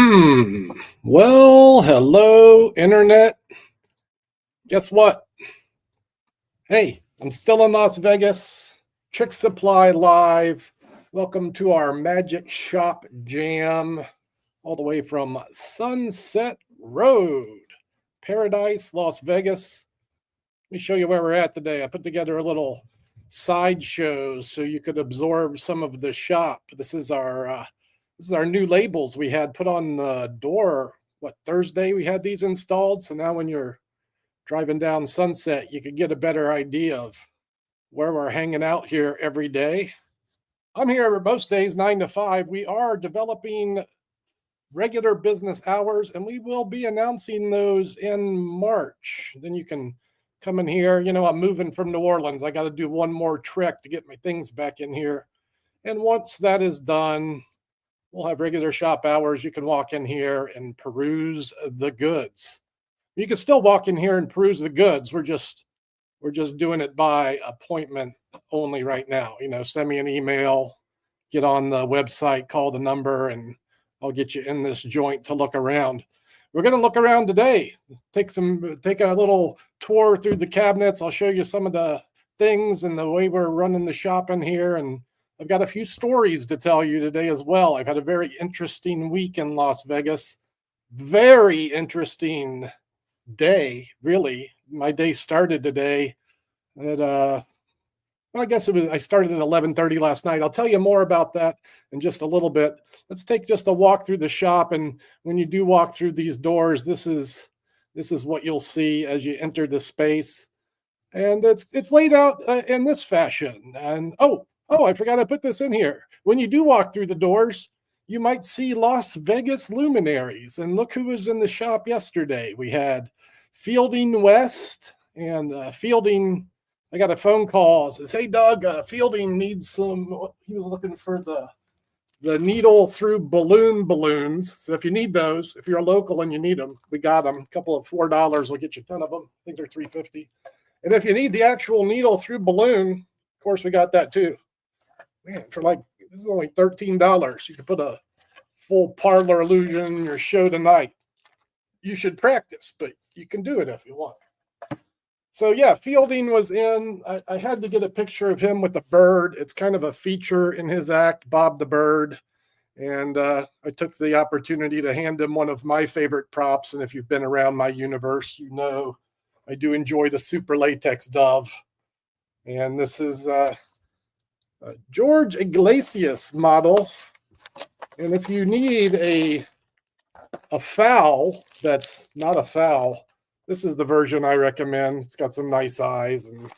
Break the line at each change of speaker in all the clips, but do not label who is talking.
Well, hello, Internet. Guess what? Hey, I'm still in Las Vegas. Trick Supply Live. Welcome to our Magic Shop Jam, all the way from Sunset Road, Paradise, Las Vegas. Let me show you where we're at today. I put together a little sideshow so you could absorb some of the shop. This is our new labels we had put on the door. Thursday we had these installed. So now when you're driving down Sunset, you could get a better idea of where we're hanging out here every day. I'm here most days, 9 to 5. We are developing regular business hours, and we will be announcing those in March. Then you can come in here. I'm moving from New Orleans. I got to do one more trek to get my things back in here. And once that is done, we'll have regular shop hours. You can walk in here and peruse the goods. You can still walk in here and peruse the goods. We're just doing it by appointment only right now. Send me an email, get on the website, call the number, and I'll get you in this joint to look around. We're going to look around today. Take a little tour through the cabinets. I'll show you some of the things and the way we're running the shop in here. And I've got a few stories to tell you today as well. I've had a very interesting week in Las Vegas. Very interesting day, really. My day started today at I guess I started at 11:30 last night. I'll tell you more about that in just a little bit. Let's take just a walk through the shop, and when you do walk through these doors, this is what you'll see as you enter the space. And it's laid out in this fashion. And I forgot to put this in here. When you do walk through the doors, you might see Las Vegas luminaries. And look who was in the shop yesterday. We had Fielding West and Fielding. I got a phone call. It says, "Hey, Doug, Fielding needs some." He was looking for the needle through balloons. So if you need those, if you're a local and you need them, we got them. A couple of $4 will get you 10 of them. I think they're $3.50. And if you need the actual needle through balloon, of course, we got that too. Man, this is only $13. You can put a full parlor illusion in your show tonight. You should practice, but you can do it if you want. So yeah, Fielding was in. I had to get a picture of him with the bird. It's kind of a feature in his act, Bob the Bird. And I took the opportunity to hand him one of my favorite props. And if you've been around my universe, you know I do enjoy the super latex dove. And this is a George Iglesias model. And if you need a foul that's not a foul, this is the version I recommend. It's got some nice eyes. And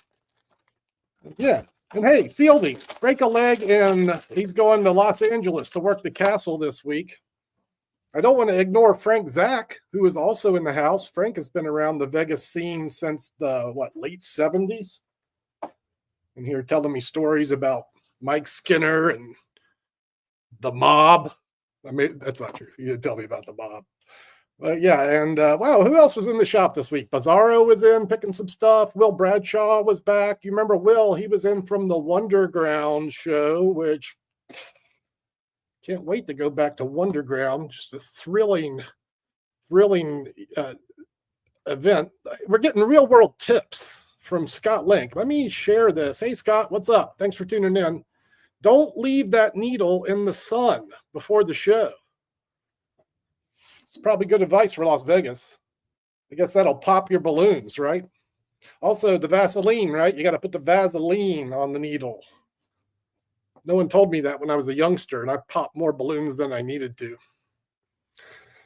yeah. And hey, Fielding, break a leg, and he's going to Los Angeles to work the castle this week. I don't want to ignore Frank Zach, who is also in the house. Frank has been around the Vegas scene since the, late 70s. And here telling me stories about Mike Skinner and the mob. I mean, that's not true. You didn't tell me about the mob. But yeah, and wow, who else was in the shop this week? Bizarro was in picking some stuff. Will Bradshaw was back. You remember Will? He was in from the Wonderground show, which can't wait to go back to Wonderground. Just a thrilling event. We're getting real world tips from Scott Link. Let me share this. Hey, Scott, what's up? Thanks for tuning in. Don't leave that needle in the sun before the show. It's probably good advice for Las Vegas. I guess that'll pop your balloons, right? Also, the Vaseline, right? You got to put the Vaseline on the needle. No one told me that when I was a youngster, and I popped more balloons than I needed to.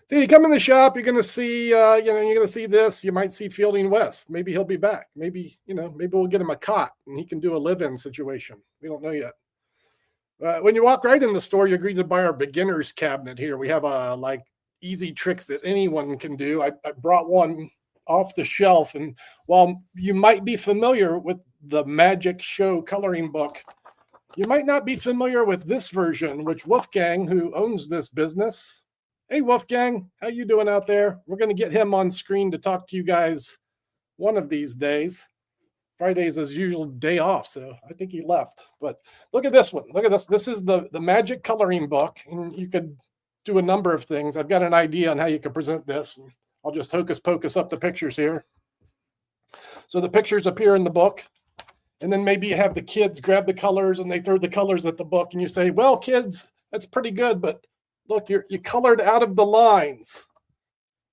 So you come in the shop, you're going to see, you're going to see this. You might see Fielding West. Maybe he'll be back. Maybe we'll get him a cot and he can do a live-in situation. We don't know yet. When you walk right in the store, you're greeted by our beginner's cabinet here. We have easy tricks that anyone can do. I brought one off the shelf, and while you might be familiar with the Magic Show coloring book, you might not be familiar with this version, which Wolfgang, who owns this business. Hey, Wolfgang, how you doing out there? We're going to get him on screen to talk to you guys one of these days. Friday's his usual day off, so I think he left. But look at this one. Look at this. This is the Magic coloring book, and you could do a number of things. I've got an idea on how you can present this. I'll just hocus pocus up the pictures here. So the pictures appear in the book. And then maybe you have the kids grab the colors and they throw the colors at the book. And you say, well, kids, that's pretty good. But look, you colored out of the lines.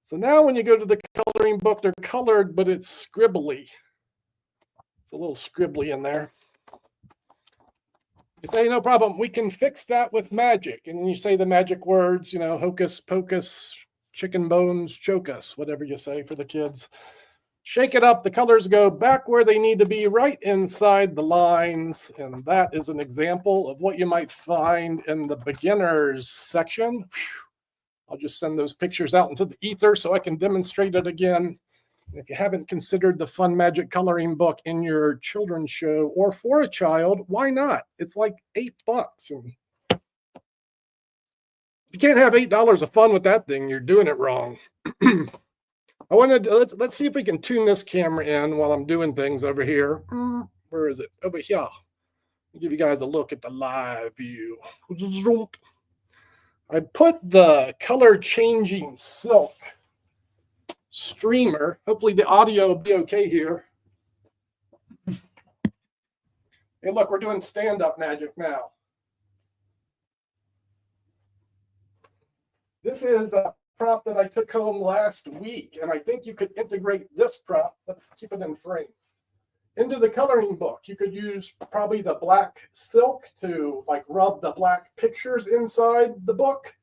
So now when you go to the coloring book, they're colored, but it's scribbly. It's a little scribbly in there. You say, no problem. We can fix that with magic. And you say the magic words, you know, hocus pocus, chicken bones, choke us, whatever you say for the kids. Shake it up. The colors go back where they need to be, right inside the lines. And that is an example of what you might find in the beginners section. I'll just send those pictures out into the ether so I can demonstrate it again. If you haven't considered the Fun Magic Coloring Book in your children's show or for a child, why not? It's like $8. And if you can't have $8 of fun with that thing, you're doing it wrong. I wanted to, let's see if we can tune this camera in while I'm doing things over here. Where is it? Over here. I'll give you guys a look at the live view. I put the color changing silk streamer. Hopefully the audio will be okay here. Hey, look, we're doing stand-up magic now. This is a prop that I took home last week, and I think you could integrate this prop, let's keep it in frame, into the coloring book. You could use probably the black silk to like rub the black pictures inside the book.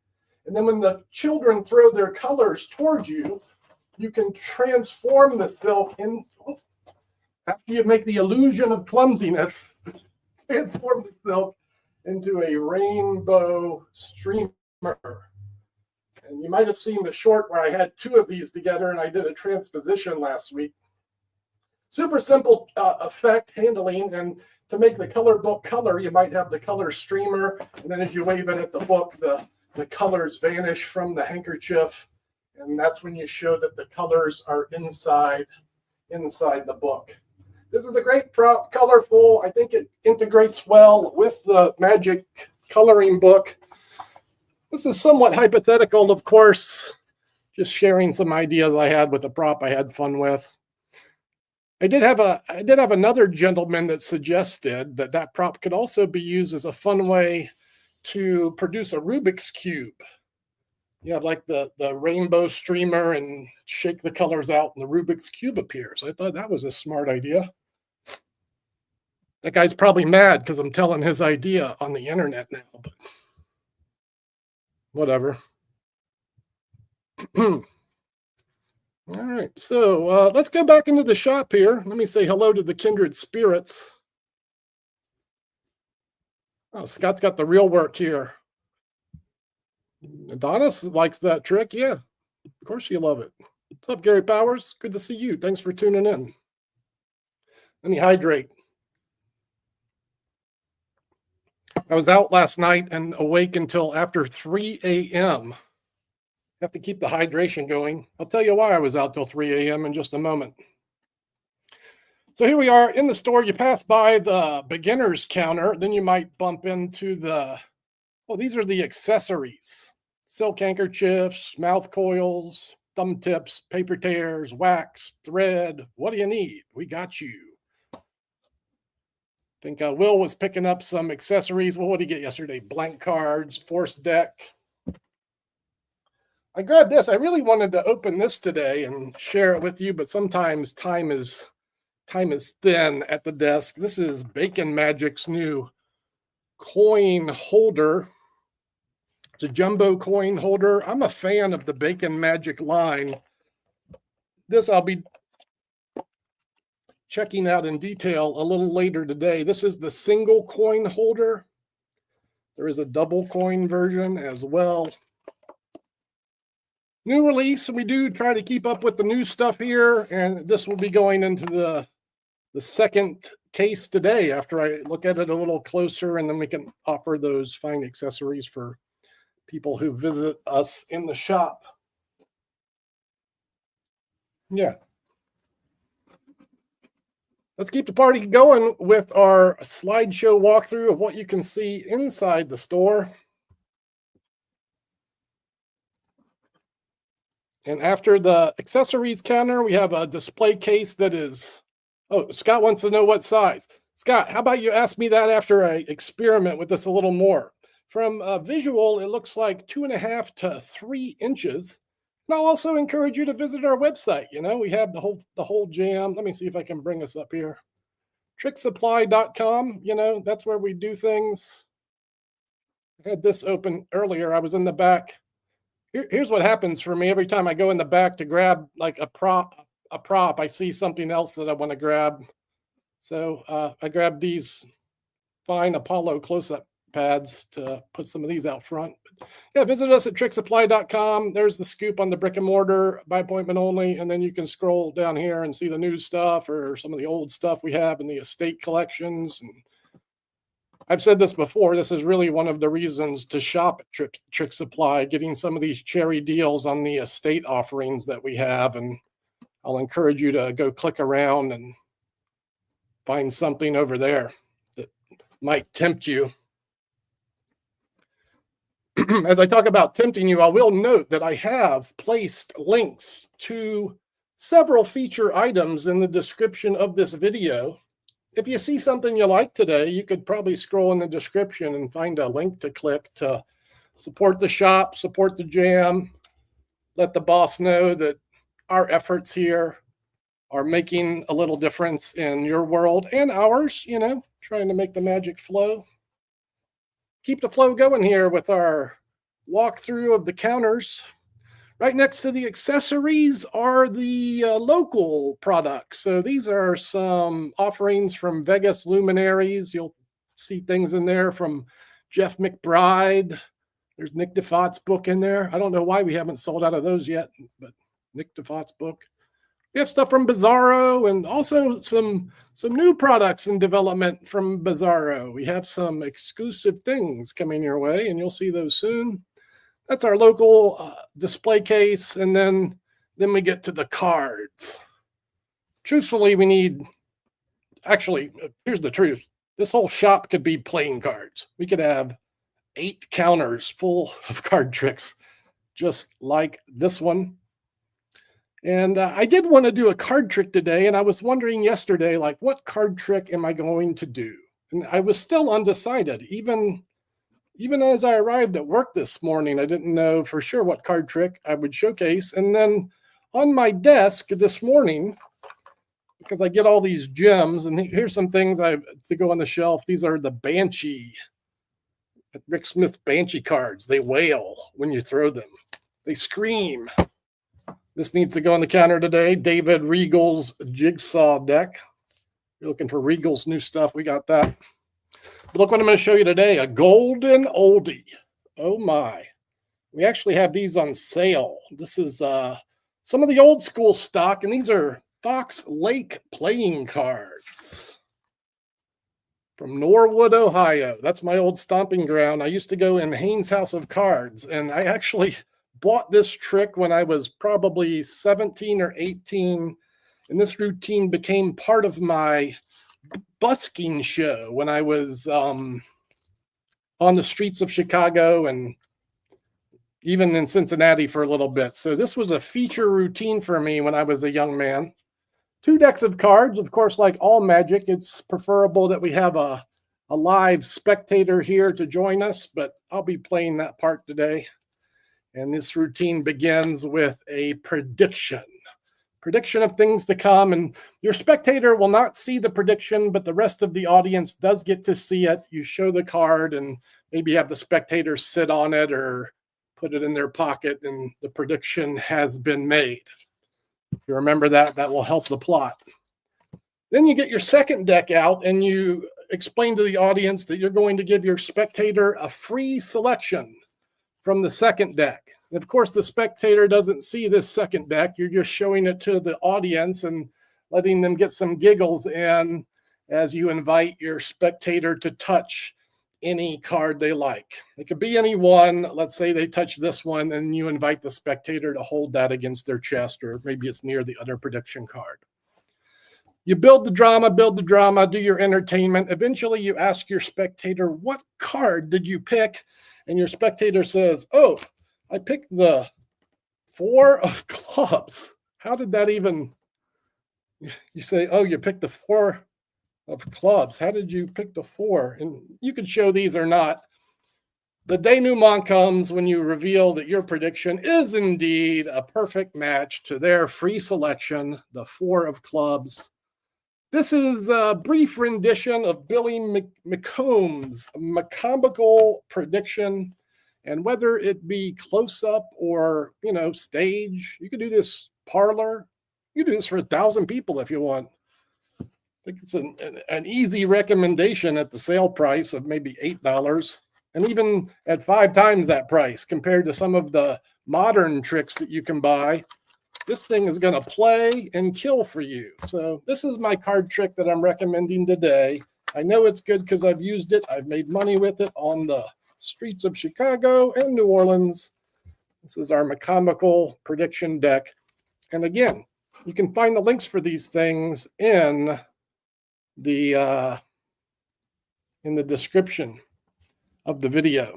And then when the children throw their colors towards you, you can transform the silk in, after you make the illusion of clumsiness, transform the silk into a rainbow streamer. And you might have seen the short where I had two of these together and I did a transposition last week. Super simple effect handling, and to make the color book color, you might have the color streamer, and then as you wave it at the book, the colors vanish from the handkerchief, and that's when you show that the colors are inside the book. This is a great prop, colorful. I think it integrates well with the magic coloring book. This is somewhat hypothetical, of course, just sharing some ideas I had with the prop I had fun with. I did have another gentleman that suggested that prop could also be used as a fun way to produce a Rubik's Cube. You have like the rainbow streamer and shake the colors out and the Rubik's Cube appears. I thought that was a smart idea. That guy's probably mad because I'm telling his idea on the internet now, but whatever. All right, so let's go back into the shop here. Let me say hello to the kindred spirits. Oh, Scott's got the real work here. Adonis likes that trick. Yeah, of course you love it. What's up, Gary Powers? Good to see you. Thanks for tuning in. Let me hydrate. I was out last night and awake until after 3 a.m. Have to keep the hydration going. I'll tell you why I was out till 3 a.m. in just a moment. So here we are in the store. You pass by the beginner's counter, then you might bump into these are the accessories. Silk handkerchiefs, mouth coils, thumb tips, paper tears, wax, thread. What do you need? We got you. I think Will was picking up some accessories. Well, what did he get yesterday? Blank cards, force deck. I grabbed this. I really wanted to open this today and share it with you, but sometimes time is thin at the desk. This is Bacon Magic's new coin holder. It's a jumbo coin holder. I'm a fan of the Bacon Magic line. This I'll be checking out in detail a little later today. This is the single coin holder. There is a double coin version as well. New release. We do try to keep up with the new stuff here, and this will be going into the second case today after I look at it a little closer, and then we can offer those fine accessories for people who visit us in the shop. Yeah. Let's keep the party going with our slideshow walkthrough of what you can see inside the store. And after the accessories counter, we have a display case that is, oh, Scott wants to know what size. Scott, how about you ask me that after I experiment with this a little more? From visual, it looks like 2.5 to 3 inches. And I'll also encourage you to visit our website. You know, we have the whole jam. Let me see if I can bring us up here. Tricksupply.com, you know, that's where we do things. I had this open earlier. I was in the back. Here's what happens for me every time I go in the back to grab like a prop, I see something else that I want to grab. So I grabbed these fine Apollo close-up pads to put some of these out front. But yeah, visit us at tricksupply.com. There's the scoop on the brick and mortar by appointment only. And then you can scroll down here and see the new stuff or some of the old stuff we have in the estate collections. And I've said this before, this is really one of the reasons to shop at Trick Supply, getting some of these cherry deals on the estate offerings that we have. And I'll encourage you to go click around and find something over there that might tempt you. As I talk about tempting you, I will note that I have placed links to several feature items in the description of this video. If you see something you like today, you could probably scroll in the description and find a link to click to support the shop, support the jam, let the boss know that our efforts here are making a little difference in your world and ours, you know, trying to make the magic flow. Keep the flow going here with our walkthrough of the counters. Right next to the accessories are the local products. So these are some offerings from Vegas luminaries. You'll see things in there from Jeff McBride. There's Nick DeFott's book in there. I don't know why we haven't sold out of those yet, but Nick DeFott's book. We have stuff from Bizarro and also some new products in development from Bizarro. We have some exclusive things coming your way, and you'll see those soon. That's our local display case, and then we get to the cards. Truthfully, we need, actually, here's the truth. This whole shop could be playing cards. We could have 8 counters full of card tricks, just like this one. And I did want to do a card trick today, and I was wondering yesterday, like, what card trick am I going to do? And I was still undecided. Even as I arrived at work this morning, I didn't know for sure what card trick I would showcase. And then on my desk this morning, because I get all these gems, and here's some things I have to go on the shelf. These are the Banshee, Rick Smith Banshee cards. They wail when you throw them. They scream. This needs to go on the counter today. David Regal's Jigsaw deck. You're looking for Regal's new stuff. We got that. But look what I'm going to show you today. A golden oldie. Oh my. We actually have these on sale. This is some of the old school stock, and these are Fox Lake playing cards from Norwood, Ohio. That's my old stomping ground. I used to go in Haynes House of Cards, and I actually bought this trick when I was probably 17 or 18, and this routine became part of my busking show when I was on the streets of Chicago and even in Cincinnati for a little bit. So this was a feature routine for me when I was a young man. 2 decks of cards. Of course, like all magic, it's preferable that we have a live spectator here to join us, but I'll be playing that part today. And this routine begins with a prediction of things to come. And your spectator will not see the prediction, but the rest of the audience does get to see it. You show the card and maybe have the spectator sit on it or put it in their pocket, and the prediction has been made. If you remember that, that will help the plot. Then you get your second deck out and you explain to the audience that you're going to give your spectator a free selection from the second deck. And of course, the spectator doesn't see this second deck. You're just showing it to the audience and letting them get some giggles in as you invite your spectator to touch any card they like. It could be any one. Let's say they touch this one, and you invite the spectator to hold that against their chest, or maybe it's near the other prediction card. You build the drama, do your entertainment. Eventually, you ask your spectator, what card did you pick? And your spectator says, oh, I picked the 4 of clubs. How did that even, you say, oh, you picked the 4 of clubs. How did you pick the 4? And you could show these or not. The denouement comes when you reveal that your prediction is indeed a perfect match to their free selection, the 4 of clubs. This is a brief rendition of Billy McComb's McCombical prediction. And whether it be close-up or, stage, you could do this parlor. You can do this for 1,000 people if you want. I think it's an easy recommendation at the sale price of maybe $8. And even at 5 times that price compared to some of the modern tricks that you can buy, this thing is going to play and kill for you. So this is my card trick that I'm recommending today. I know it's good because I've used it. I've made money with it on the streets of Chicago and New Orleans. This is our McCombical prediction deck. And again, you can find the links for these things in the description of the video.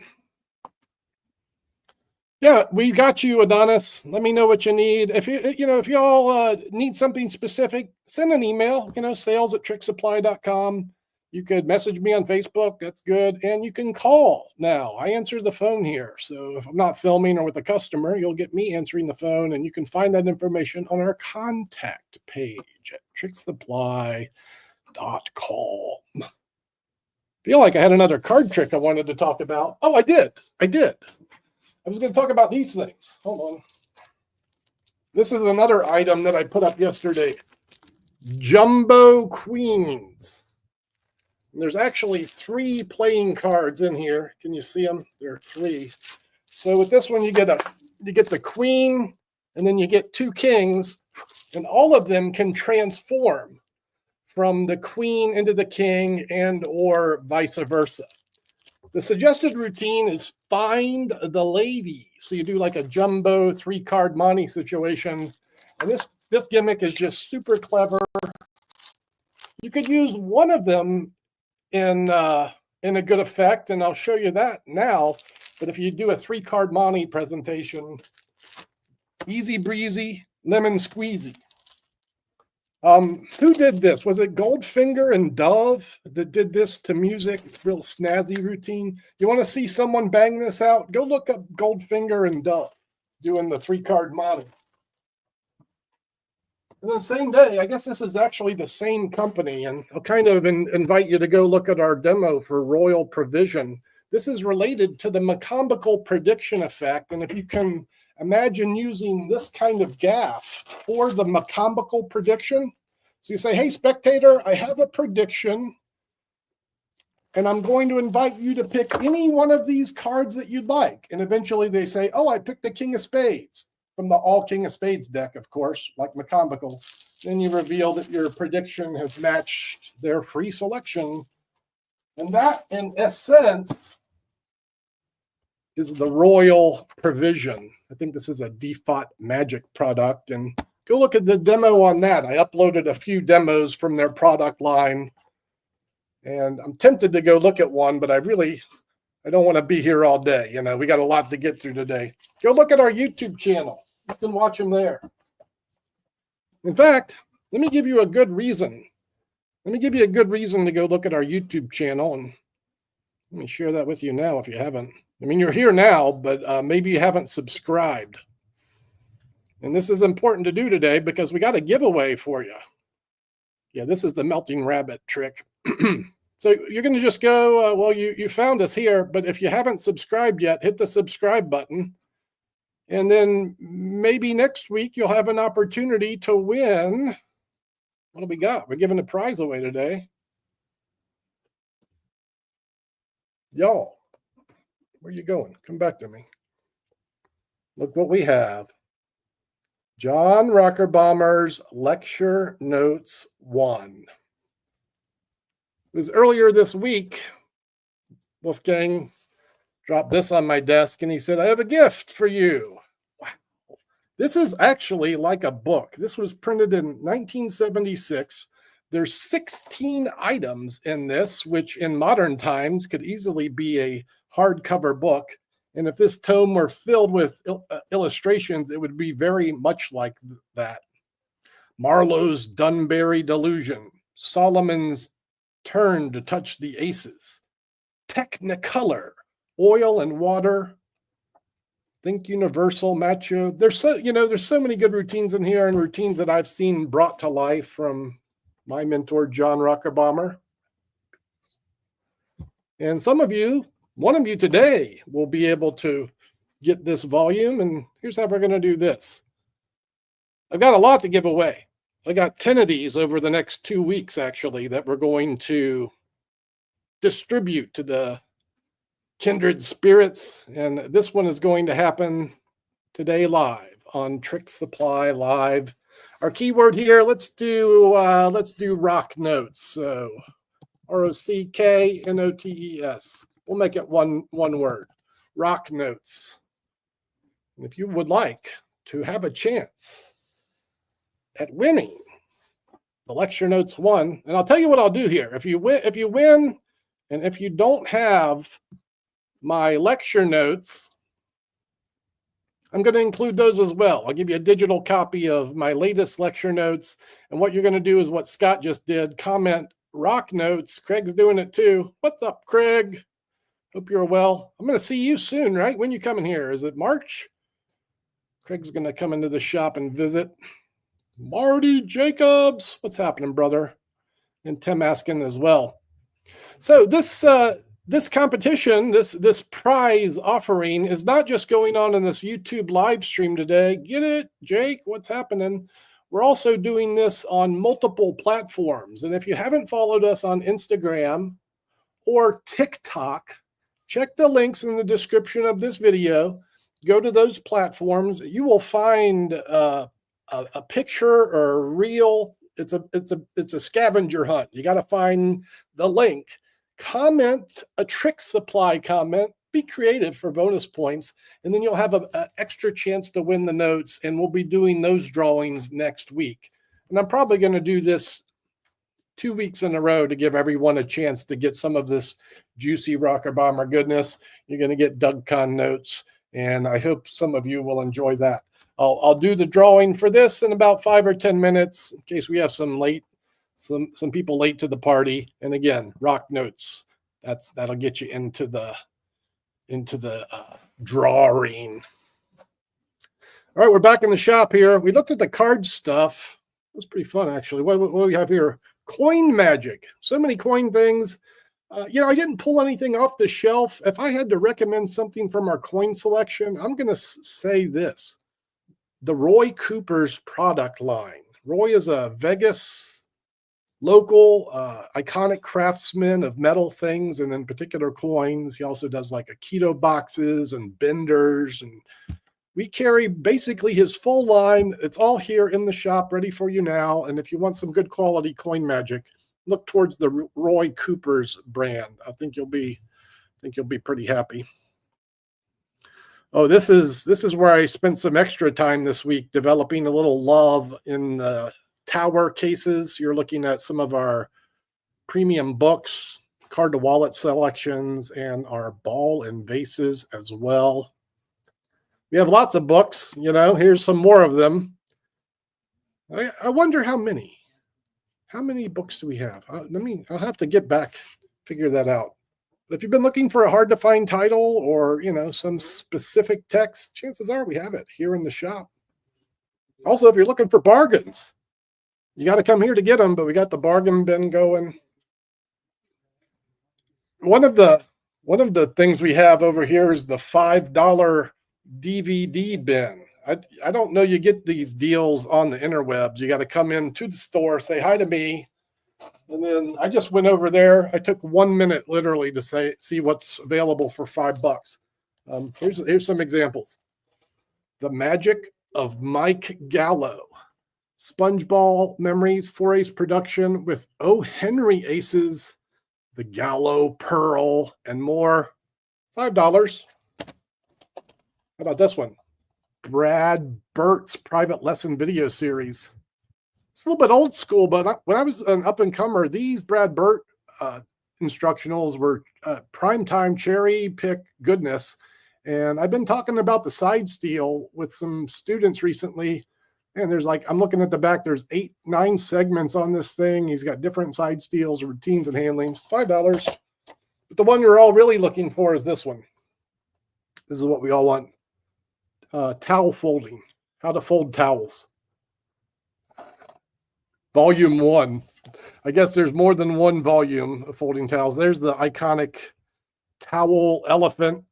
Yeah, we got you, Adonis. Let me know what you need. If if y'all need something specific, send an email, sales@tricksupply.com. You could message me on Facebook. That's good. And you can call now. I answer the phone here. So if I'm not filming or with a customer, you'll get me answering the phone. And you can find that information on our contact page at tricksupply.com. Feel like I had another card trick I wanted to talk about. Oh, I did. I was going to talk about these things. Hold on. This is another item that I put up yesterday. Jumbo Queens. And there's actually 3 playing cards in here. Can you see them? There are 3. So with this one, you get the queen, and then you get 2 kings, and all of them can transform from the queen into the king and or vice versa. The suggested routine is find the lady. So you do like a jumbo 3-card Monte situation. And this gimmick is just super clever. You could use one of them in a good effect, and I'll show you that now. But if you do a 3-card Monte presentation, easy breezy, lemon squeezy. Who did this? Was it Goldfinger and Dove that did this to music? Real snazzy routine. You want to see someone bang this out? Go look up Goldfinger and Dove doing the 3-card Monte. And the same day, I guess this is actually the same company, and I'll kind of invite you to go look at our demo for Royal Provision. This is related to the McCombical prediction effect, and if you can imagine using this kind of gaff for the McCombical prediction. So you say, hey, spectator, I have a prediction, and I'm going to invite you to pick any one of these cards that you'd like. And eventually they say, oh, I picked the King of Spades, from the All King of Spades deck, of course, like McCombical. Then you reveal that your prediction has matched their free selection. And that, in essence, is the Royal Provision. I think this is a Default Magic product, and go look at the demo on that. I uploaded a few demos from their product line, and I'm tempted to go look at one, but I don't want to be here all day. We got a lot to get through today. Go look at our YouTube channel. You can watch them there. In fact, let me give you a good reason. Let me give you a good reason to go look at our YouTube channel, and let me share that with you now if you haven't. I mean, you're here now, but maybe you haven't subscribed. And this is important to do today because we got a giveaway for you. Yeah, this is the melting rabbit trick. So you're going to just go, well, you found us here, but if you haven't subscribed yet, hit the subscribe button. And then maybe next week you'll have an opportunity to win. What do we got? We're giving a prize away today. Y'all. Where are you going? Come back to me. Look what we have. Jon Racherbaumer's Lecture Notes 1. It was earlier this week. Wolfgang dropped this on my desk, and he said, I have a gift for you. Wow. This is actually like a book. This was printed in 1976. There's 16 items in this, which in modern times could easily be a hardcover book. And if this tome were filled with illustrations, it would be very much like that. Marlowe's Dunbury Delusion, Solomon's Turn to Touch the Aces, Technicolor, Oil and Water, Think Universal, Macho. There's so many good routines in here, and routines that I've seen brought to life from my mentor, Jon Racherbaumer. And one of you today will be able to get this volume. And here's how we're going to do this. I've got a lot to give away. I got 10 of these over the next 2 weeks, actually, that we're going to distribute to the kindred spirits. And this one is going to happen today live on Trick Supply Live. Our keyword here, let's do rock notes. So ROCKNOTES. We'll make it one word. Rock notes. And if you would like to have a chance at winning the lecture notes one, and I'll tell you what I'll do here. If you win, and if you don't have my lecture notes, I'm going to include those as well. I'll give you a digital copy of my latest lecture notes. And what you're going to do is what Scott just did, comment rock notes. Craig's doing it too. What's up, Craig? Hope you're well. I'm going to see you soon, right? When you coming here? Is it March? Craig's going to come into the shop and visit. Marty Jacobs, what's happening, brother? And Tim Askin as well. So this competition, this prize offering is not just going on in this YouTube live stream today. Get it, Jake? What's happening? We're also doing this on multiple platforms. And if you haven't followed us on Instagram or TikTok, check the links in the description of this video. Go to those platforms. You will find a picture or a reel. It's a scavenger hunt. You got to find the link. Comment a Trick Supply comment. Be creative for bonus points, and then you'll have an extra chance to win the notes, and we'll be doing those drawings next week. And I'm probably going to do this 2 weeks in a row to give everyone a chance to get some of this juicy Racherbaumer goodness. You're going to get Doug Conn notes, and I hope some of you will enjoy that. I'll do the drawing for this in about 5 or 10 minutes in case we have some people late to the party. And again, rock notes. That'll get you into the drawing. All right, we're back in the shop here. We looked at the card stuff. It was pretty fun, actually. What do we have here? Coin magic. So many coin things. I didn't pull anything off the shelf. If I had to recommend something from our coin selection, I'm going to say this. The Roy Cooper's product line. Roy is a Vegas local iconic craftsman of metal things, and in particular coins. He also does like Aikido boxes and benders, and we carry basically his full line. It's all here in the shop ready for you now. And if you want some good quality coin magic, look towards the Roy Cooper's brand. I think you'll be pretty happy. Oh, this is where I spent some extra time this week developing a little love in the tower cases. You're looking at some of our premium books, card to wallet selections, and our ball and vases as well. We have lots of books, here's some more of them. I wonder how many books do we have? I'll have to get back, figure that out. But if you've been looking for a hard to find title or, some specific text, chances are we have it here in the shop. Also, if you're looking for bargains, you got to come here to get them, but we got the bargain bin going. One of the things we have over here is the $5 DVD bin. I don't know you get these deals on the interwebs. You got to come into the store, say hi to me, and then I just went over there. I took 1 minute literally to see what's available for $5. Here's some examples. The Magic of Mike Gallo. SpongeBall Memories 4-Ace production with O. Henry aces, the Gallo Pearl, and more. $5. How about this one? Brad Burt's private lesson video series. It's a little bit old school, but when I was an up-and-comer, these Brad Burt instructionals were primetime cherry pick goodness. And I've been talking about the side steel with some students recently. And there's like, I'm looking at the back, there's 8-9 segments on this thing. He's got different side steels, routines, and handlings. $5. But the one you're all really looking for is this one. This is what we all want. Towel folding. How to fold towels. Volume 1. I guess there's more than one volume of folding towels. There's the iconic towel elephant.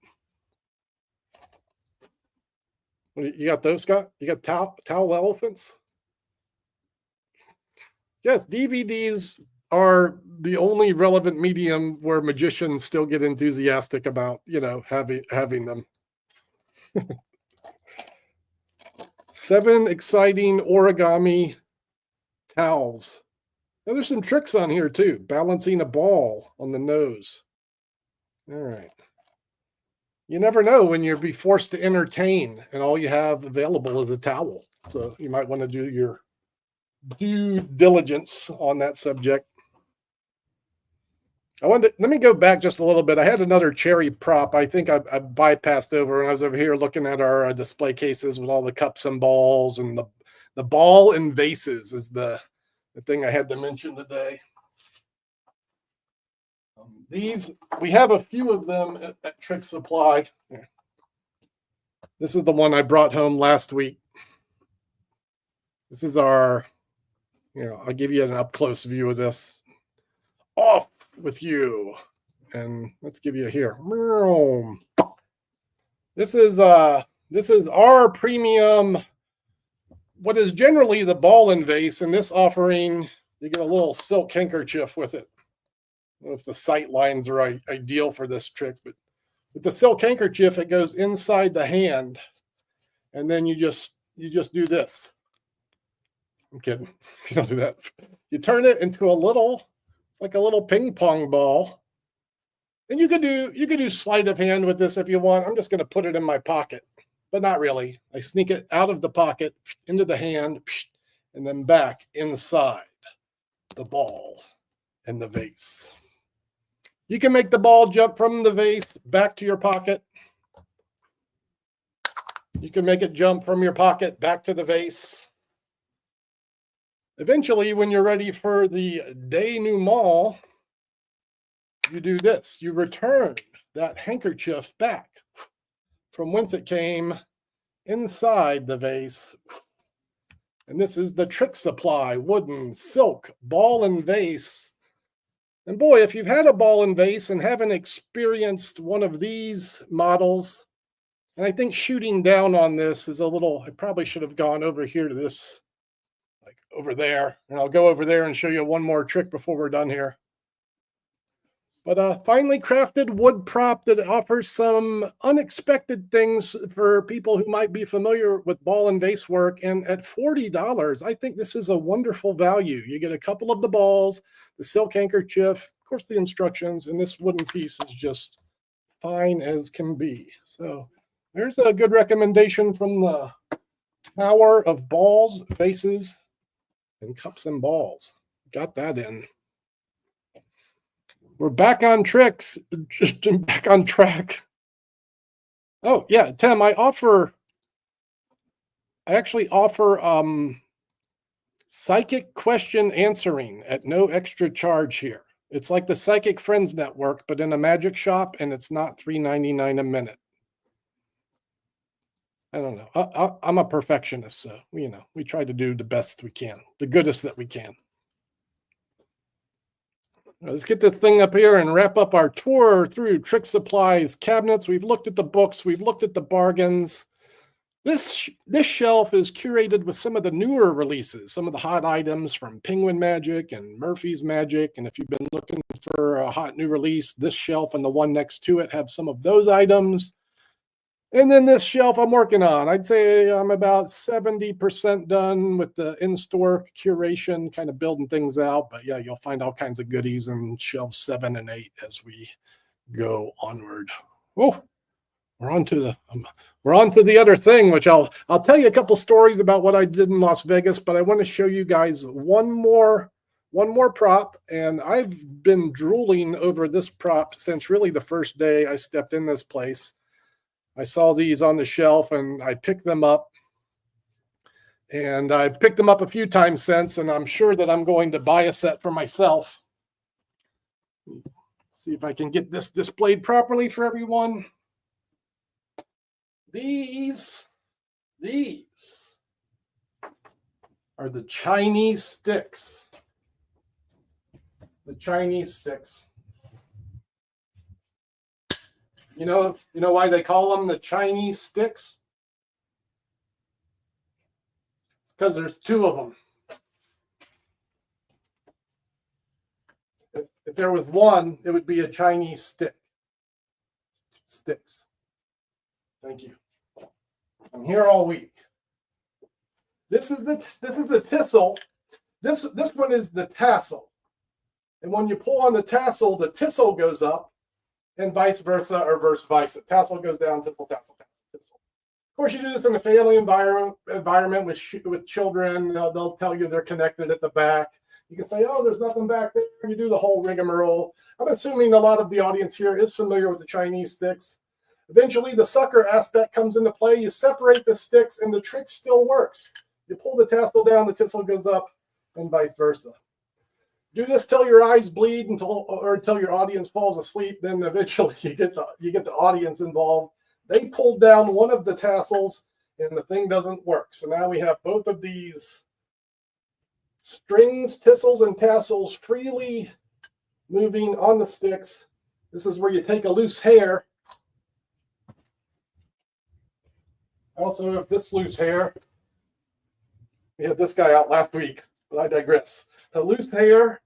You got those, Scott? You got towel elephants? Yes, DVDs are the only relevant medium where magicians still get enthusiastic about, having them. 7 exciting origami towels. Now, there's some tricks on here too. Balancing a ball on the nose. All right. You never know when you'll be forced to entertain and all you have available is a towel. So you might want to do your due diligence on that subject. Let me go back just a little bit. I had another cherry prop. I think I bypassed over when I was over here looking at our display cases with all the cups and balls, and the ball and vases is the thing I had to mention today. These, we have a few of them at Trick Supply. This is the one I brought home last week. This is our, I'll give you an up-close view of this. Off with you. And let's give you here. This is our premium, what is generally the ball and vase. In this offering, you get a little silk handkerchief with it. I don't know if the sight lines are ideal for this trick, but with the silk handkerchief, it goes inside the hand, and then you just do this. I'm kidding. You don't do that. You turn it into like a little ping pong ball, and you could do sleight of hand with this if you want. I'm just going to put it in my pocket, but not really. I sneak it out of the pocket into the hand, and then back inside the ball and the vase. You can make the ball jump from the vase back to your pocket. You can make it jump from your pocket back to the vase. Eventually, when you're ready for the denouement, you do this. You return that handkerchief back from whence it came inside the vase. And this is the Trick Supply wooden silk ball and vase. And boy, if you've had a ball and vase and haven't experienced one of these models, and I think shooting down on this is a little, I probably should have gone over here to this, like over there, and I'll go over there and show you one more trick before we're done here. But a finely crafted wood prop that offers some unexpected things for people who might be familiar with ball and vase work. And at $40, I think this is a wonderful value. You get a couple of the balls, the silk handkerchief, of course, the instructions, and this wooden piece is just fine as can be. So there's a good recommendation from the Tower of Balls, Vases, and Cups and Balls. Got that in. We're back on tricks, just back on track. Oh, yeah, Tim, I actually offer psychic question answering at no extra charge here. It's like the Psychic Friends Network, but in a magic shop, and it's not $3.99 a minute. I don't know. I'm a perfectionist, so, we try to do the best we can, the goodest that we can. Let's get this thing up here and wrap up our tour through Trick Supply's cabinets. We've looked at the books. We've looked at the bargains. This shelf is curated with some of the newer releases, some of the hot items from Penguin Magic and Murphy's Magic. And if you've been looking for a hot new release, this shelf and the one next to it have some of those items. And then this shelf I'm working on, I'd say I'm about 70% done with the in-store curation, kind of building things out. But yeah, you'll find all kinds of goodies in shelves 7 and 8 as we go onward. Oh, we're on to the other thing, which I'll tell you a couple stories about what I did in Las Vegas, but I want to show you guys one more prop. And I've been drooling over this prop since really the first day I stepped in this place. I saw these on the shelf and I picked them up. And I've picked them up a few times since, and I'm sure that I'm going to buy a set for myself. See if I can get this displayed properly for everyone. These are the Chinese sticks. The Chinese sticks. You know why they call them the Chinese sticks? It's because there's two of them. If there was one, it would be a Chinese stick. Sticks. Thank you. I'm here all week. This is the tissel. This one is the tassel. And when you pull on the tassel goes up, and vice versa, or verse versa. Tassel goes down, tassel. Of course, you do this in a family environment with children. They'll tell you they're connected at the back. You can say, oh, there's nothing back there. You do the whole rigmarole. I'm assuming a lot of the audience here is familiar with the Chinese sticks. Eventually, the sucker aspect comes into play. You separate the sticks, and the trick still works. You pull the tassel down, the tassel goes up, and vice versa. Do this till your eyes bleed until your audience falls asleep. Then eventually you get the audience involved. They pulled down one of the tassels, and the thing doesn't work. So now we have both of these strings, tassels, and tassels freely moving on the sticks. This is where you take a loose hair. I also have this loose hair. We had this guy out last week, but I digress. A loose hair,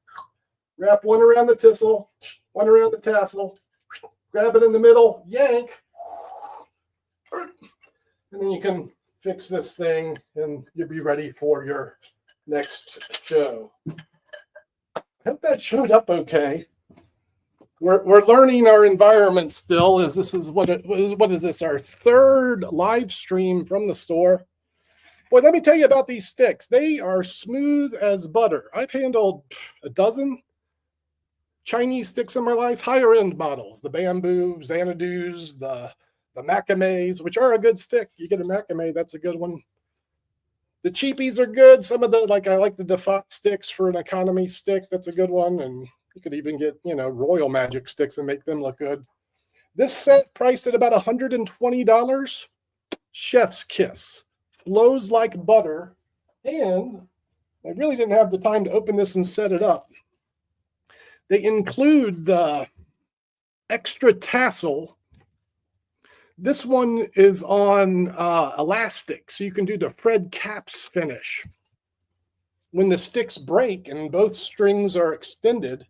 wrap one around the tassel, one around the tassel, grab it in the middle, yank, and then you can fix this thing and you'll be ready for your next show. I hope that showed up okay. We're learning our environment still. What is this? Our third live stream from the store. Boy, let me tell you about these sticks. They are smooth as butter. I've handled a dozen Chinese sticks in my life, higher end models, the bamboo, Xanadu's, the Macames, which are a good stick. You get a Macame, that's a good one. The cheapies are good. Some of I like the Default sticks for an economy stick. That's a good one. And you could even get, Royal Magic sticks and make them look good. This set priced at about $120. Chef's kiss. Flows like butter. And I really didn't have the time to open this and set it up. They include the extra tassel. This one is on elastic, so you can do the Fred Caps finish. When the sticks break and both strings are extended,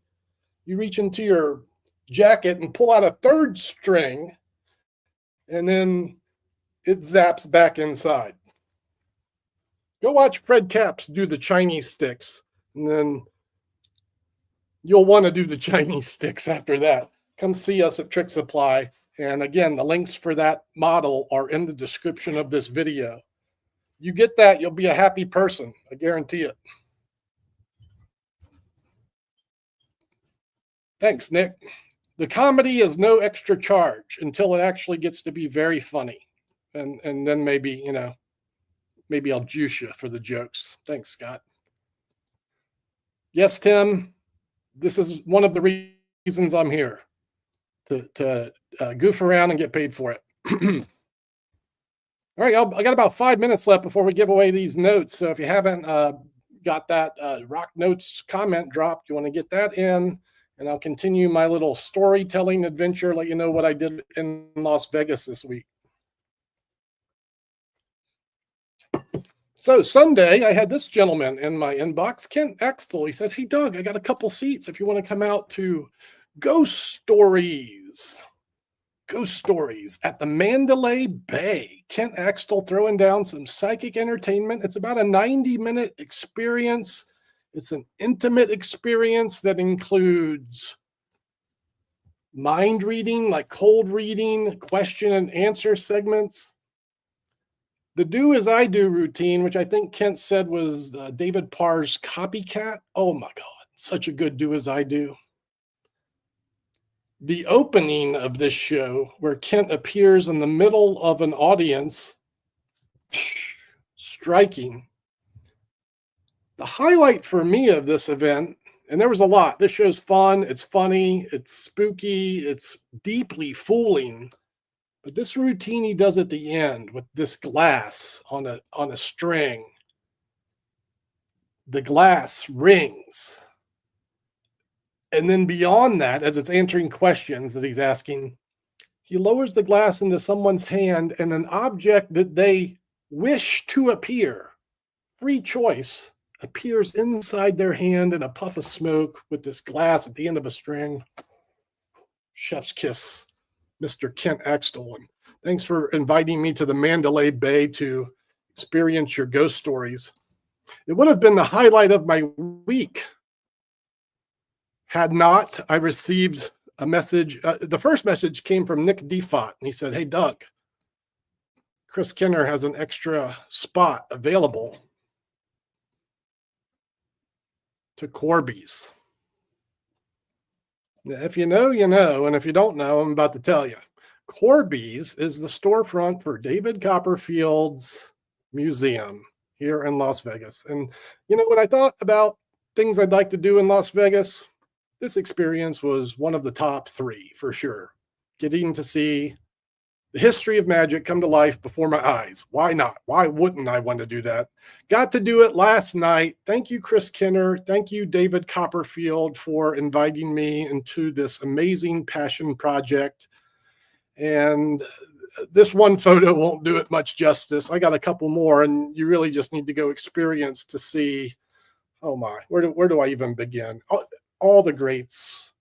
you reach into your jacket and pull out a third string, and then it zaps back inside. Go watch Fred Caps do the Chinese sticks, and then you'll want to do the Chinese sticks after that. Come see us at Trick Supply. And again, the links for that model are in the description of this video. You get that, you'll be a happy person. I guarantee it. Thanks, Nick. The comedy is no extra charge until it actually gets to be very funny. And then maybe I'll juice you for the jokes. Thanks, Scott. Yes, Tim, this is one of the reasons I'm here, to goof around and get paid for it. All right, I got about 5 minutes left before we give away these notes. So if you haven't got that Rock Notes comment dropped, you want to get that in, and I'll continue my little storytelling adventure, let you know what I did in Las Vegas this week. So Sunday, I had this gentleman in my inbox, Kent Axtell. He said, hey, Doug, I got a couple seats if you want to come out to Ghost Stories at the Mandalay Bay. Kent Axtell throwing down some psychic entertainment. It's about a 90-minute experience. It's an intimate experience that includes mind reading, like cold reading, question and answer segments. The do as I do routine, which I think Kent said was David Parr's copycat. Oh my God, such a good do as I do. the opening of this show, where Kent appears in the middle of an audience, striking. The highlight for me of this event, and there was a lot. This show's fun, it's funny, it's spooky, it's deeply fooling. But this routine he does at the end with this glass on a string, the glass rings. And then beyond that, as it's answering questions that he's asking, he lowers the glass into someone's hand, and an object that they wish to appear, free choice, appears inside their hand in a puff of smoke with this glass at the end of a string. Chef's kiss, Mr. Kent Axtell. And thanks for inviting me to the Mandalay Bay to experience your ghost stories. It would have been the highlight of my week had not I received a message. The first message came from Nick Defont, and he said, "Hey, Doug, Chris Kenner has an extra spot available to Corby's." Now, if you know, you know, and if you don't know, I'm about to tell you. Corby's is the storefront for David Copperfield's museum here in Las Vegas. And, you know, when I thought about things I'd like to do in Las Vegas, this experience was one of the top 3 for sure. Getting to see the history of magic come to life before my eyes. Why not? Why wouldn't I want to do that? Got to do it last night. Thank you, Chris Kenner. Thank you, David Copperfield, for inviting me into this amazing passion project. And this one photo won't do it much justice. I got a couple more, and you really just need to go experience to see, oh my, where do I even begin? All the greats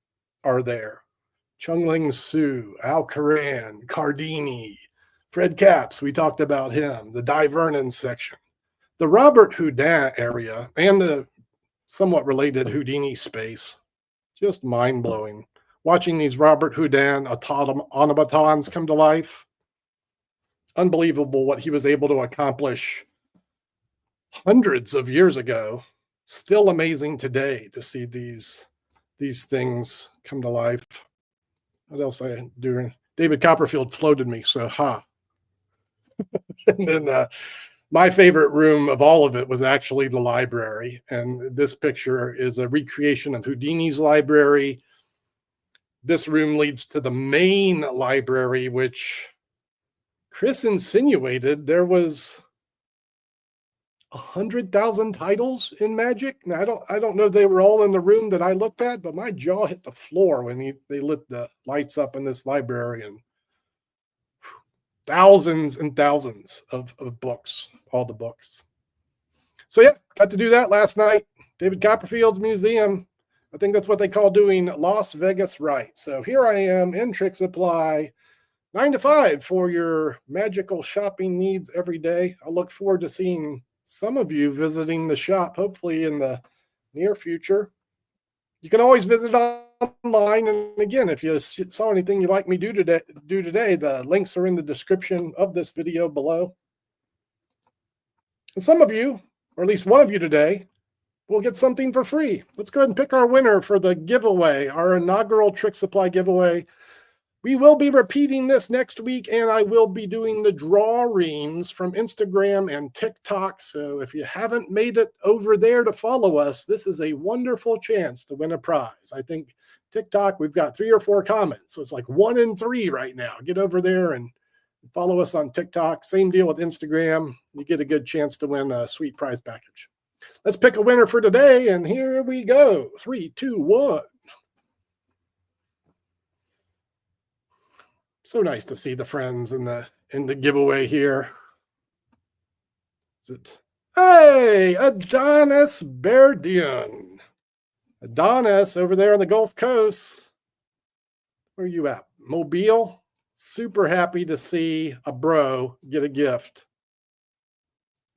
are there. Chung Ling Soo, Al Karan, Cardini, Fred Capps, we talked about him, the Di Vernon section, the Robert Houdin area, and the somewhat related Houdini space. Just mind-blowing. Watching these Robert Houdin automatons come to life. Unbelievable what he was able to accomplish hundreds of years ago. Still amazing today to see these things come to life. What else I do? David Copperfield floated me, so ha. And then my favorite room of all of it was actually the library. And this picture is a recreation of Houdini's library. This room leads to the main library, which Chris insinuated there was 100,000 titles in Magic. Now, I don't know if they were all in the room that I looked at, but my jaw hit the floor when they lit the lights up in this library, and thousands and thousands of books, all the books. So yeah, got to do that last night. David Copperfield's museum. I think that's what they call doing Las Vegas right. So here I am in Trick Supply, 9 to 5 for your magical shopping needs every day. I look forward to seeing some of you visiting the shop, hopefully in the near future. You can always visit online. And again, if you saw anything you'd like me to do today, the links are in the description of this video below. And some of you, or at least one of you today, will get something for free. Let's go ahead and pick our winner for the giveaway, our inaugural Trick Supply giveaway. We will be repeating this next week, and I will be doing the drawings from Instagram and TikTok. So if you haven't made it over there to follow us, this is a wonderful chance to win a prize. I think TikTok, we've got 3 or 4 comments. So it's like 1 in 3 right now. Get over there and follow us on TikTok. Same deal with Instagram. You get a good chance to win a sweet prize package. Let's pick a winner for today, and here we go. 3, 2, 1. So nice to see the friends in the giveaway here. Is it? Hey, Adonis Berdian. Adonis over there on the Gulf Coast. Where are you at? Mobile? Super happy to see a bro get a gift.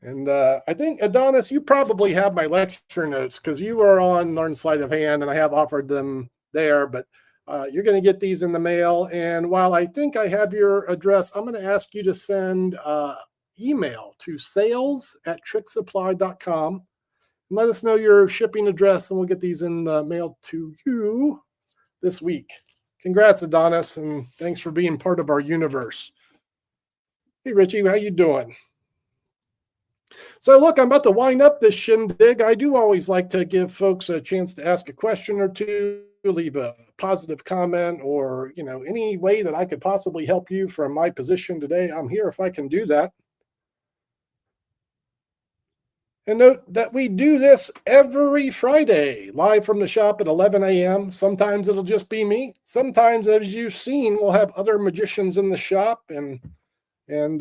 And I think, Adonis, you probably have my lecture notes because you are on Learn Sleight of Hand, and I have offered them there, but you're going to get these in the mail. And while I think I have your address, I'm going to ask you to send email to sales@tricksupply.com. And let us know your shipping address, and we'll get these in the mail to you this week. Congrats, Adonis, and thanks for being part of our universe. Hey, Richie, how you doing? So, look, I'm about to wind up this shindig. I do always like to give folks a chance to ask a question or two, leave a positive comment, or any way that I could possibly help you from my position today. I'm here if I can do that. And note that we do this every Friday, live from the shop at 11 a.m. Sometimes it'll just be me. Sometimes, as you've seen, we'll have other magicians in the shop, and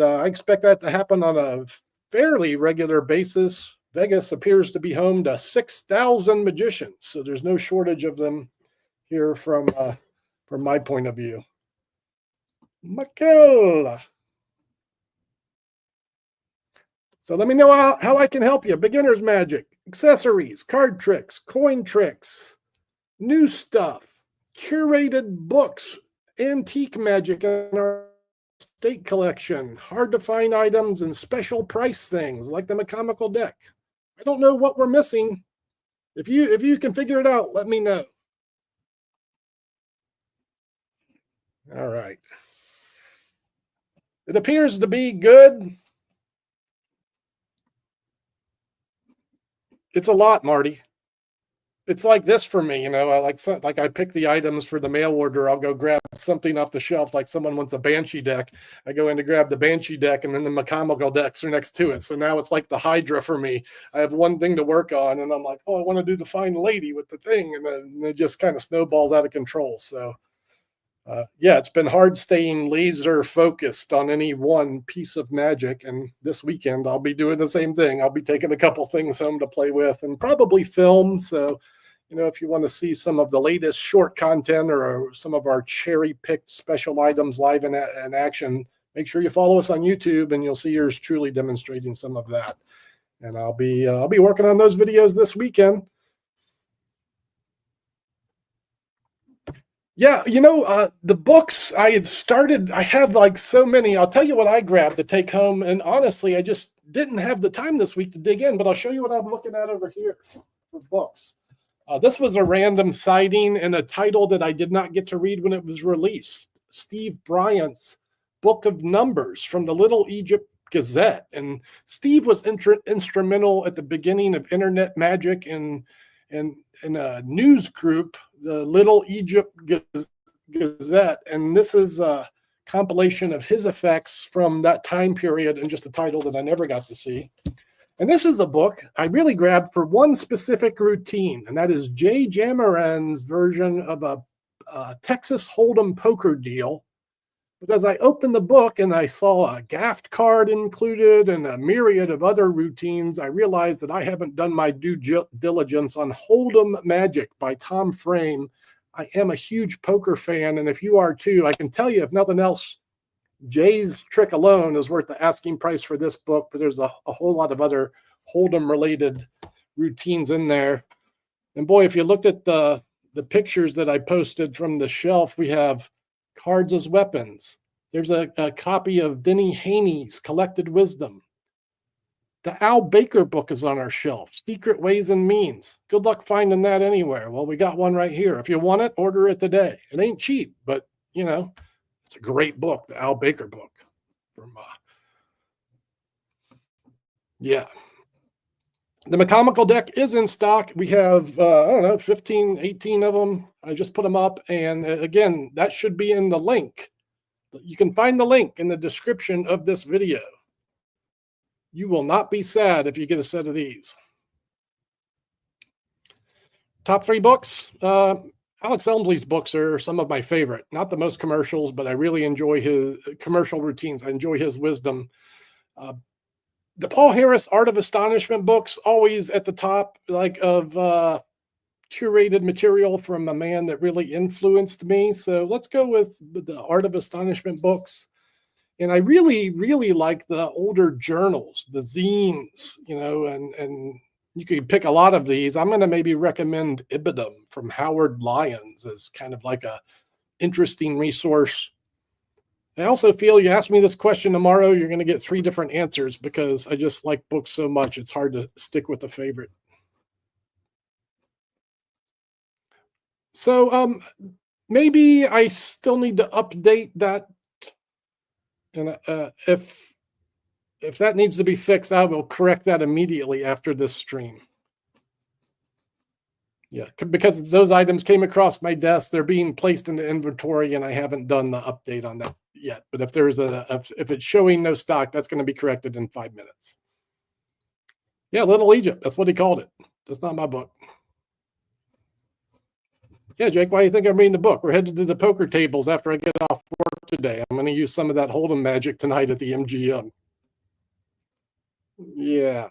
I expect that to happen on a fairly regular basis. Vegas appears to be home to 6,000 magicians, so there's no shortage of them here from my point of view. Michael. So let me know how I can help you. Beginner's magic, accessories, card tricks, coin tricks, new stuff, curated books, antique magic in our estate collection, hard to find items, and special price things like the McCombical deck. I don't know what we're missing. If you can figure it out, let me know. All right. It appears to be good. It's a lot, Marty. It's like this for me, I like I pick the items for the mail order. I'll go grab something off the shelf, like someone wants a Banshee deck. I go in to grab the Banshee deck, and then the McCombical decks are next to it. So now it's like the Hydra for me. I have one thing to work on, and I'm like, oh, I want to do the Fine Lady with the thing, and then it just kind of snowballs out of control. So yeah, it's been hard staying laser focused on any one piece of magic. And this weekend, I'll be doing the same thing. I'll be taking a couple things home to play with and probably film. So, if you want to see some of the latest short content or some of our cherry picked special items live in action, make sure you follow us on YouTube, and you'll see yours truly demonstrating some of that. And I'll be working on those videos this weekend. Yeah, the books I had started, I have like so many. I'll tell you what I grabbed to take home. And honestly, I just didn't have the time this week to dig in, but I'll show you what I'm looking at over here for books. This was a random sighting and a title that I did not get to read when it was released. Steve Bryant's Book of Numbers from the Little Egypt Gazette. And Steve was instrumental at the beginning of internet magic and in a news group, the Little Egypt Gazette. And this is a compilation of his effects from that time period, and just a title that I never got to see. And this is a book I really grabbed for one specific routine, and that is Jay Jamaran's version of a Texas Hold'em poker deal. Because I opened the book and I saw a gaffed card included and a myriad of other routines, I realized that I haven't done my due diligence on Hold'em Magic by Tom Frame. I am a huge poker fan, and if you are too, I can tell you, if nothing else, Jay's trick alone is worth the asking price for this book, but there's a whole lot of other Hold'em-related routines in there. And boy, if you looked at the pictures that I posted from the shelf, we have cards as weapons. There's a copy of Denny Haney's Collected Wisdom. The Al Baker book is on our shelf, Secret Ways and Means. Good luck finding that anywhere. Well, we got one right here. If you want it, order it today. It ain't cheap, but, it's a great book, the Al Baker book. Yeah. The McCombical deck is in stock. We have, 15, 18 of them. I just put them up. And again, that should be in the link. You can find the link in the description of this video. You will not be sad if you get a set of these. Top 3 books. Alex Elmsley's books are some of my favorite. Not the most commercials, but I really enjoy his commercial routines. I enjoy his wisdom. The Paul Harris Art of Astonishment books, always at the top, of curated material from a man that really influenced me. So let's go with the Art of Astonishment books. And I really, really like the older journals, the zines, and you could pick a lot of these. I'm going to maybe recommend Ibidem from Howard Lyons as kind of like a interesting resource. I also feel you ask me this question tomorrow, you're going to get 3 different answers because I just like books so much. It's hard to stick with a favorite. So maybe I still need to update that. And if that needs to be fixed, I will correct that immediately after this stream. Yeah, because those items came across my desk, they're being placed into inventory, and I haven't done the update on that yet. But if there's if it's showing no stock, that's going to be corrected in 5 minutes. Yeah, Little Egypt. That's what he called it. That's not my book. Yeah, Jake, why do you think I'm reading the book? We're headed to the poker tables after I get off work today. I'm going to use some of that Hold'em magic tonight at the MGM. Yeah.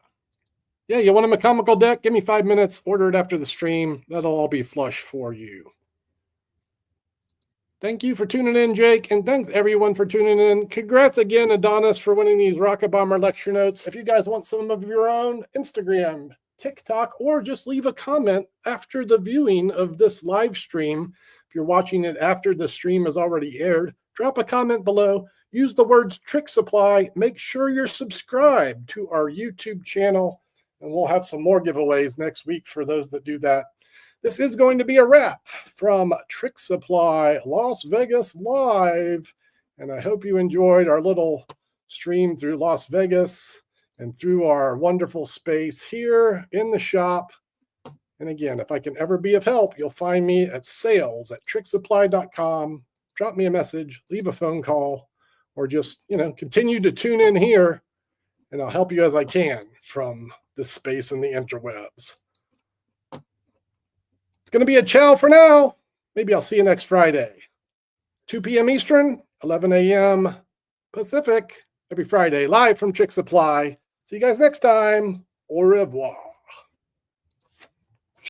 Yeah, you want a McCombical deck? Give me 5 minutes. Order it after the stream. That'll all be flush for you. Thank you for tuning in, Jake. And thanks, everyone, for tuning in. Congrats again, Adonis, for winning these Racherbaumer lecture notes. If you guys want some of your own, Instagram, TikTok, or just leave a comment after the viewing of this live stream. If you're watching it after the stream has already aired, drop a comment below. Use the words Trick Supply. Make sure you're subscribed to our YouTube channel. And we'll have some more giveaways next week for those that do that. This is going to be a wrap from Trick Supply Las Vegas Live. And I hope you enjoyed our little stream through Las Vegas and through our wonderful space here in the shop. And again, if I can ever be of help, you'll find me at sales@tricksupply.com. Drop me a message, leave a phone call, or just, continue to tune in here, and I'll help you as I can from this space in the interwebs. It's going to be a ciao for now. Maybe I'll see you next Friday. 2 p.m. Eastern, 11 a.m. Pacific, every Friday, live from Trick Supply. See you guys next time. Au revoir.